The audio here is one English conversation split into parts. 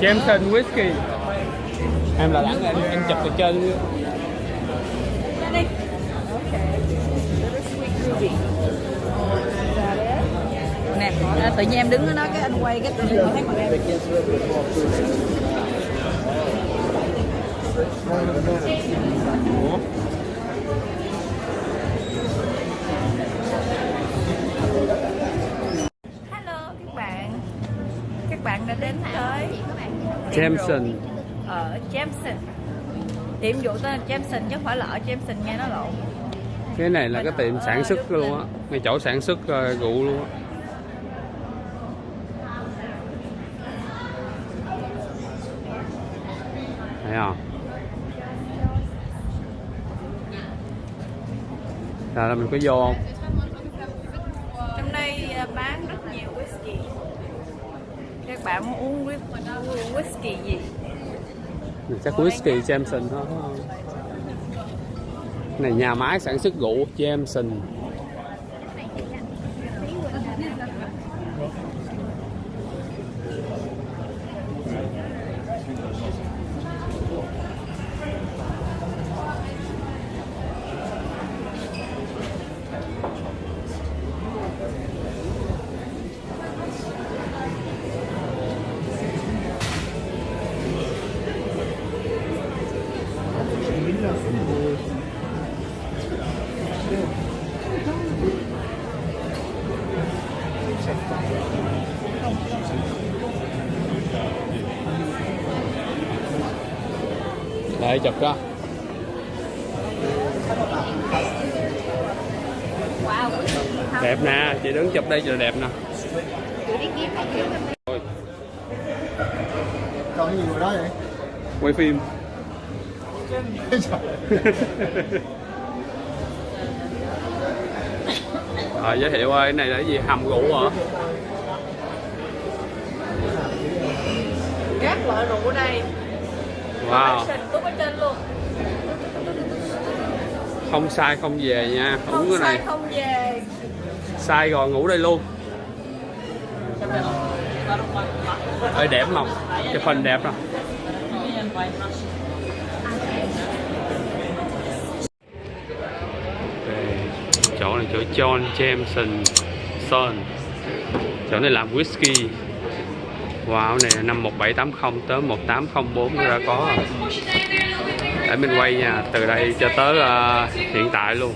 Jameson whisky. Em là đẳng em chụp từ trên. Đây. Okay. Sweet ruby. Nè, tự nhiên em đứng ở đó cái anh quay cái tự nhiên thấy mặt em. Hello các bạn đã đến tới Jameson. ở Jameson. Tiệm vụ tên là Jameson chứ không phải là ở Jameson nghe nó lộn. Cái này là cái tiệm sản xuất luôn á, ngay chỗ sản xuất rượu luôn á. Thấy không? Là mình có vô không? Trong đây bán rất nhiều whisky. Các bạn muốn uống whisky gì? Mình chắc whisky Jameson thôi. Này nhà máy sản xuất rượu Jameson. Để chụp đó. Đẹp nè, chị đứng chụp đây cho đẹp nè. Còn cái gì ngồi đó vậy? Quay phim. Rồi giới thiệu ơi, cái này là cái gì? Hầm rượu hả? Các loại rượu ở đây. Wow. Đúng ở trên luôn. Không sai không về nha. Không Uống cái sai này. không về. Sai rồi ngủ đây luôn. Ơi đẹp không? Cái phần đẹp rồi. Chỗ này chỗ John Jameson Son. Chỗ này làm whisky. Wow, này là năm 1780 tới 1804 ra có. Để mình quay nha, từ đây cho tới hiện tại luôn.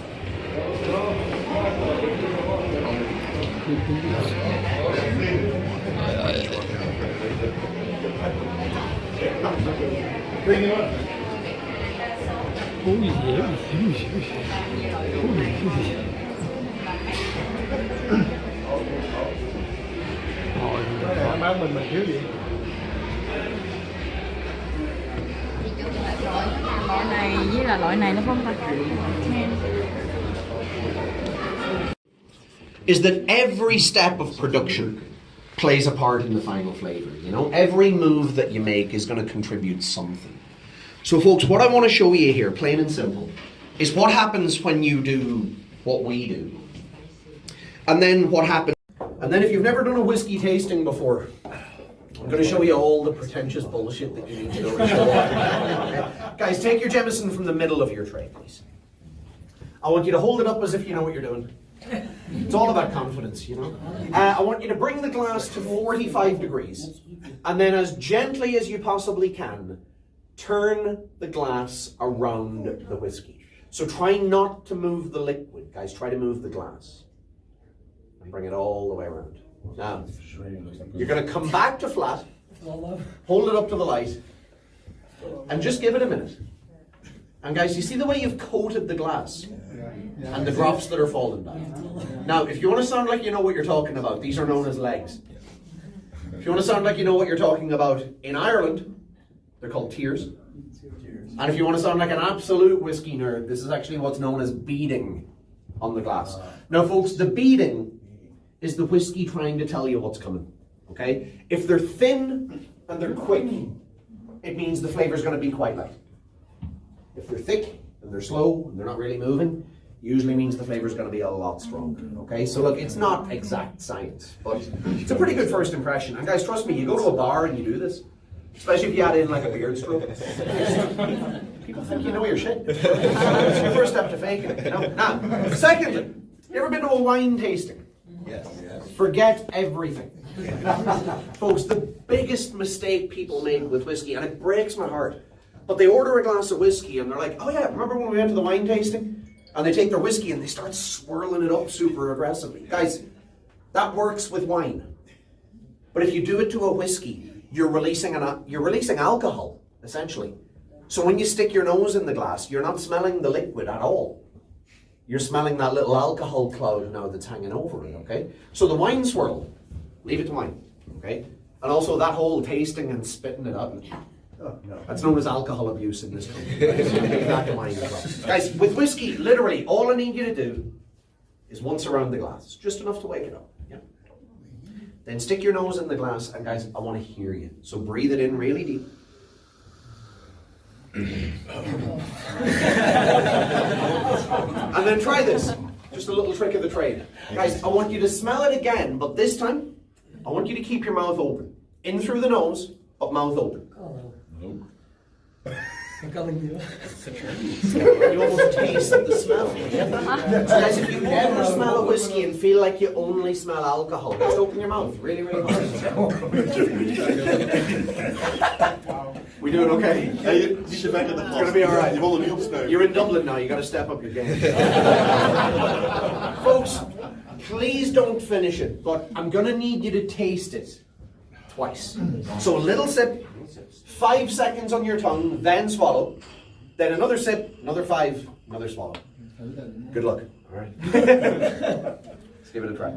Mình thiếu gì? Loại này với là loại này nó không phải. Is that every step of production plays a part in the final flavor. You know, every move that you make is going to contribute something. So folks, what I want to show you here, plain and simple, is what happens when you do what we do. And then what happens. And then if you've never done a whiskey tasting before, I'm going to show you all the pretentious bullshit that you need to know to show up. Guys, take your Jameson from the middle of your tray, please. I want you to hold it up as if you know what you're doing. It's all about confidence, you know. I want you to bring the glass to 45 degrees. And then as gently as you possibly can, turn the glass around the whiskey. So try not to move the liquid, guys. Try to move the glass. And bring it all the way around. Now, you're going to come back to flat, hold it up to the light, and just give it a minute. And guys, you see the way you've coated the glass? And the drops that are falling down. Now, if you want to sound like you know what you're talking about, these are known as legs. If you want to sound like you know what you're talking about, in Ireland, they're called tears. And if you want to sound like an absolute whiskey nerd, this is actually what's known as beading on the glass. Now, folks, the beading is the whiskey trying to tell you what's coming. Okay? If they're thin and they're quick, it means the flavor's going to be quite light. If they're thick and they're slow and they're not really moving, usually means the flavor's going to be a lot stronger. Okay? So look, it's not exact science, but it's a pretty good first impression. And guys, trust me, you go to a bar and you do this, Especially if you add in like a beard stroke. People think you know your shit. It's your first step to faking it, you know? Now, secondly, you ever been to a wine tasting? Yes. Forget everything. Folks, the biggest mistake people make with whiskey, and it breaks my heart, but they order a glass of whiskey and they're like, oh yeah, remember when we went to the wine tasting? And they take their whiskey and they start swirling it up super aggressively. Guys, that works with wine. But if you do it to a whiskey, you're releasing alcohol, essentially. So when you stick your nose in the glass, you're not smelling the liquid at all. You're smelling that little alcohol cloud now that's hanging over it, okay? So the wine swirl, leave it to wine, okay? And also that whole tasting and spitting it out, that's known as alcohol abuse in this country. Right? So leave that to wine as well. Guys, with whiskey, literally, all I need you to do is once around the glass, just enough to wake it up. Yeah. Then stick your nose in the glass, and guys, I want to hear you. So breathe it in really deep. And then try this. Just a little trick of the trade. Guys, I want you to smell it again, but this time, I want you to keep your mouth open. In through the nose, but mouth open. You almost taste the smell. So guys, if you ever smell a whiskey and feel like you only smell alcohol, just open your mouth really, really hard. We doing okay? You should back in the It's going to be all right. You've only been upstairs. You're in Dublin now. You got to step up your game. Folks, please don't finish it, but I'm going to need you to taste it twice. So a little sip, 5 seconds on your tongue, then swallow. Then another sip, another 5, another swallow. Good luck. All right. Let's give it a try.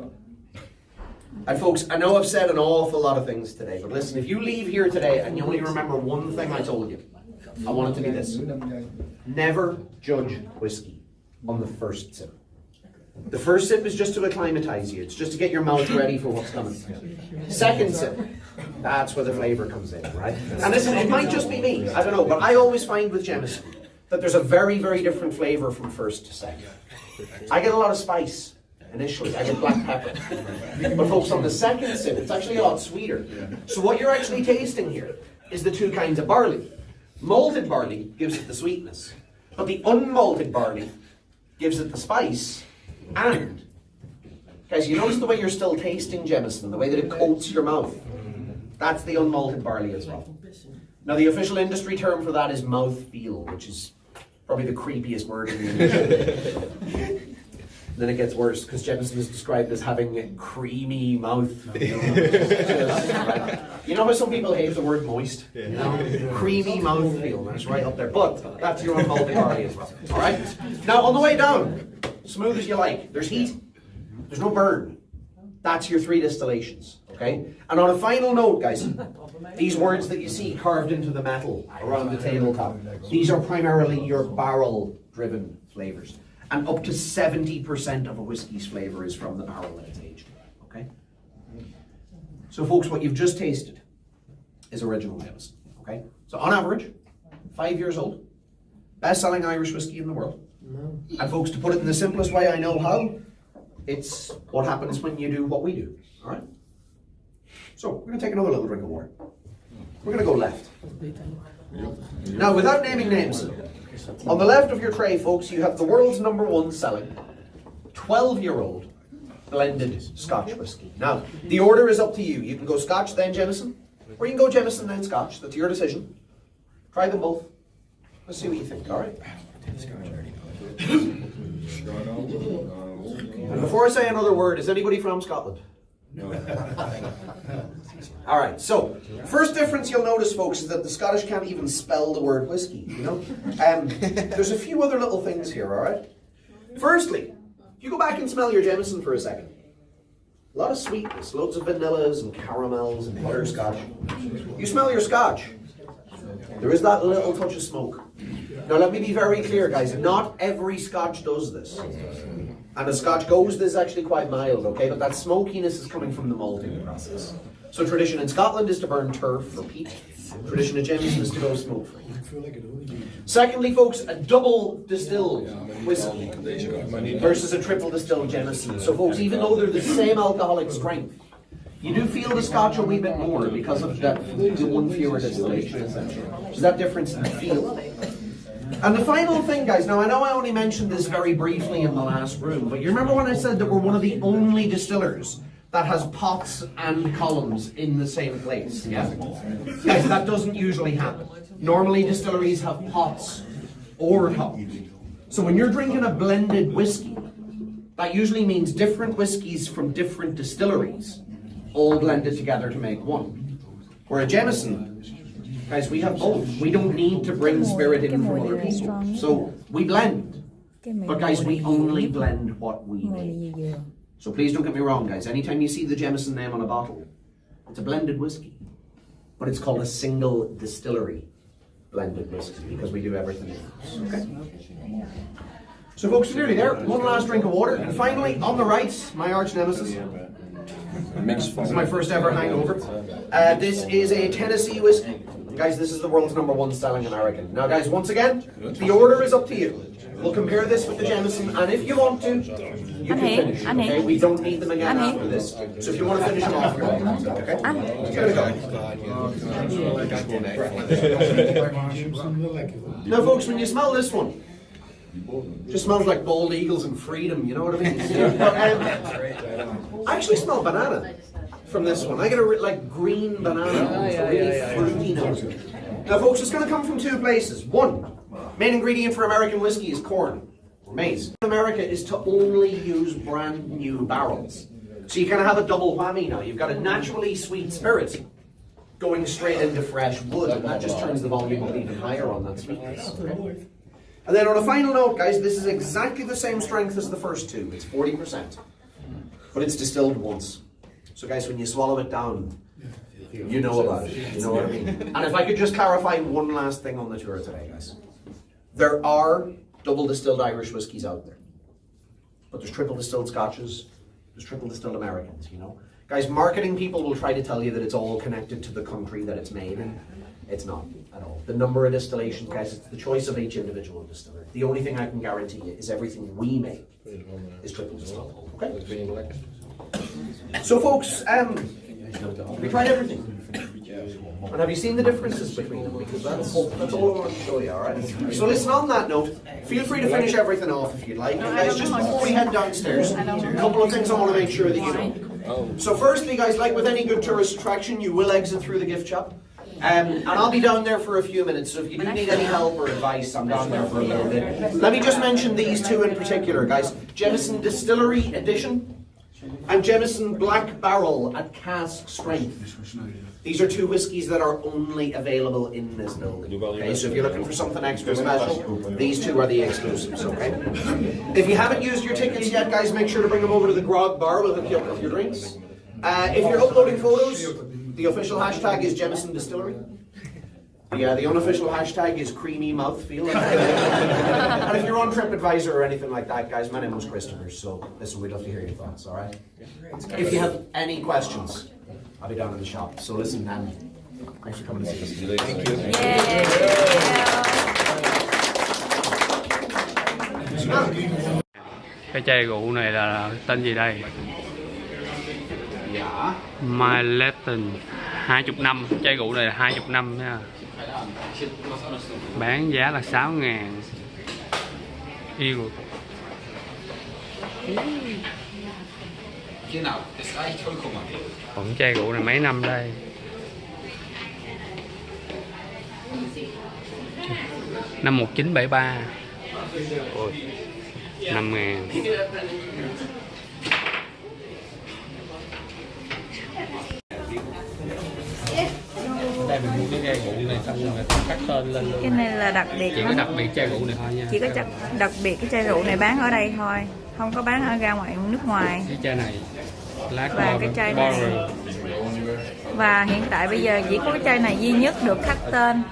And folks, I know I've said an awful lot of things today, but listen, if you leave here today and you only remember one thing I told you, I want it to be this. Never judge whiskey on the first sip. The first sip is just to acclimatize you. It's just to get your mouth ready for what's coming. Second sip, that's where the flavour comes in, right? And listen, it might just be me, I don't know, but I always find with Jameson that there's a very, very different flavour from first to second. I get a lot of spice initially, I get black pepper. But folks, on the second sip, it's actually a lot sweeter. So what you're actually tasting here is the two kinds of barley. Malted barley gives it the sweetness, but the unmalted barley gives it the spice. And, guys, you notice the way you're still tasting Jameson, the way that it coats your mouth. That's the unmalted barley as well. Now, the official industry term for that is mouthfeel, which is probably the creepiest word in the industry. Then it gets worse, because Jameson is described as having a creamy mouth. You know how some people hate the word moist? You know? Creamy mouthfeel, that's right up there. But that's your unmalted barley as well. Alright? Now, on the way down, smooth as you like. There's heat. There's no burn. That's your 3 distillations. Okay? And on a final note, guys, these words that you see carved into the metal around the tabletop, these are primarily your barrel-driven flavours. And up to 70% of a whiskey's flavour is from the barrel that it's aged. Okay? So folks, what you've just tasted is original Jameson. Okay? So on average, 5 years old, best-selling Irish whiskey in the world. And folks, to put it in the simplest way I know how, it's what happens when you do what we do. Alright? So, we're going to take another little drink of water. We're going to go left. Now, without naming names, on the left of your tray, folks, you have the world's #1 selling 12-year-old blended Scotch whiskey. Now, the order is up to you. You can go Scotch, then Jameson, or you can go Jameson, then Scotch. That's your decision. Try them both. Let's see what you think, alright? And before I say another word, is anybody from Scotland? No. Alright, so, first difference you'll notice, folks, is that the Scottish can't even spell the word whiskey, you know? There's a few other little things here, alright? Firstly, if you go back and smell your Jameson for a second, a lot of sweetness, loads of vanillas and caramels and butterscotch. You smell your Scotch, there is that little touch of smoke. Now let me be very clear, guys, not every Scotch does this. And as Scotch goes, this is actually quite mild, okay? But that smokiness is coming from the malting process. So tradition in Scotland is to burn turf or peat. Tradition in Jameson is to go smoke-free. Secondly, folks, a double distilled whiskey versus a triple distilled Jameson. So folks, even though they're the same alcoholic strength, You do feel the Scotch a wee bit more because of the one fewer distillation, essentially. So that difference in feel. And the final thing, guys, now I know I only mentioned this very briefly in the last room, but you remember when I said that we're one of the only distillers that has pots and columns in the same place? Yeah? Guys, that doesn't usually happen. Normally distilleries have pots or columns. So when you're drinking a blended whiskey, that usually means different whiskies from different distilleries, all blended together to make one. Where at Jameson, guys, we have both. We don't need to bring spirit in from other people. So we blend. But guys, we only blend what we make. So please don't get me wrong, guys. Anytime you see the Jameson name on a bottle, it's a blended whiskey. But it's called a single distillery blended whiskey because we do everything else. Okay? So folks, we're nearly there. One last drink of water. And finally, on the right, my arch nemesis. This is my first ever hangover. This is a Tennessee whiskey. Guys, this is the world's #1 selling American. Now guys, once again, the order is up to you. We'll compare this with the Jameson, and if you want to, you can finish. Okay, we don't need them again after this. So if you want to finish them off, go ahead. Okay? Let's give it a go. Now folks, when you smell this one, it just smells like bald eagles and freedom, you know what I mean? I actually smell banana from this one. I get a like green banana. It's a really fruity note. Now folks, it's going to come from two places. One, main ingredient for American whiskey is corn, or maize. America is to only use brand new barrels. So you kind of have a double whammy now. You've got a naturally sweet spirit going straight into fresh wood, and that just turns the volume up even higher on that sweetness. Okay? And then on a final note, guys, this is exactly the same strength as the first two. It's 40%. But it's distilled once. So guys, when you swallow it down, you know about it. You know what I mean? And if I could just clarify one last thing on the tour today, guys. There are double distilled Irish whiskies out there. But there's triple distilled Scotches, there's triple distilled Americans, you know? Guys, marketing people will try to tell you that it's all connected to the country that it's made in. It's not at all. The number of distillations, guys, it's the choice of each individual distiller. The only thing I can guarantee you is everything we make is triple distilled. Okay? So folks, we tried everything. And have you seen the differences between them? Because that's all I want to show you, alright? So listen, on that note, feel free to finish everything off if you'd like. And guys, just before we head downstairs, a couple of things I want to make sure that you know. So firstly, guys, like with any good tourist attraction, you will exit through the gift shop. And I'll be down there for a few minutes, so if you do need any help or advice, I'm down there for a little bit. Let me just mention these two in particular, guys. Jameson Distillery Edition and Jameson Black Barrel at cask strength. These are two whiskies that are only available in this building. Okay, so if you're looking for something extra special, these two are the exclusives, okay? If you haven't used your tickets yet, guys, make sure to bring them over to the grog bar. We'll hook you up with your drinks. If you're uploading photos, the official hashtag is Jameson Distillery. The unofficial hashtag is creamy mouthfeel. And if you're on TripAdvisor or anything like that, guys, my name was Christopher, so listen, we'd love to hear your thoughts, alright? If you have any questions, I'll be down in the shop. So listen, thanks for coming to see us. Thank you. Cái chai rượu này là tên gì đây? My Latin 20 năm. Chai rượu này là 20 năm nha. Bán giá là 6.000 euro. Còn chai rượu này mấy năm đây? Năm 1973. Ôi, 5.000. Đây mình mua cái chai rượu này xong rồi người ta khắc tên lên luôn. Cái này là đặc biệt. Chỉ có đặc biệt chai rượu này thôi nha. Chỉ có đặc biệt cái chai rượu này bán ở đây thôi, không có bán ở ra ngoài nước ngoài. Cái chai này và cái chai này. Và hiện tại bây giờ chỉ có cái chai này duy nhất được khắc tên.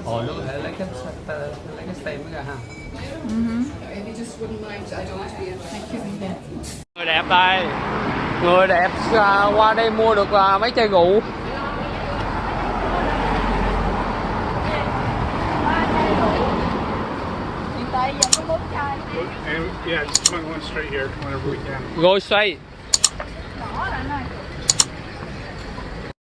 Ồ, nó có thể lấy cái stem ra ha. Người đẹp đây, người đẹp qua đây mua được mấy chai rượu. giờ có 4 chai. And yeah, just one straight here whenever we can. Gối xoay. Nhỏ là này.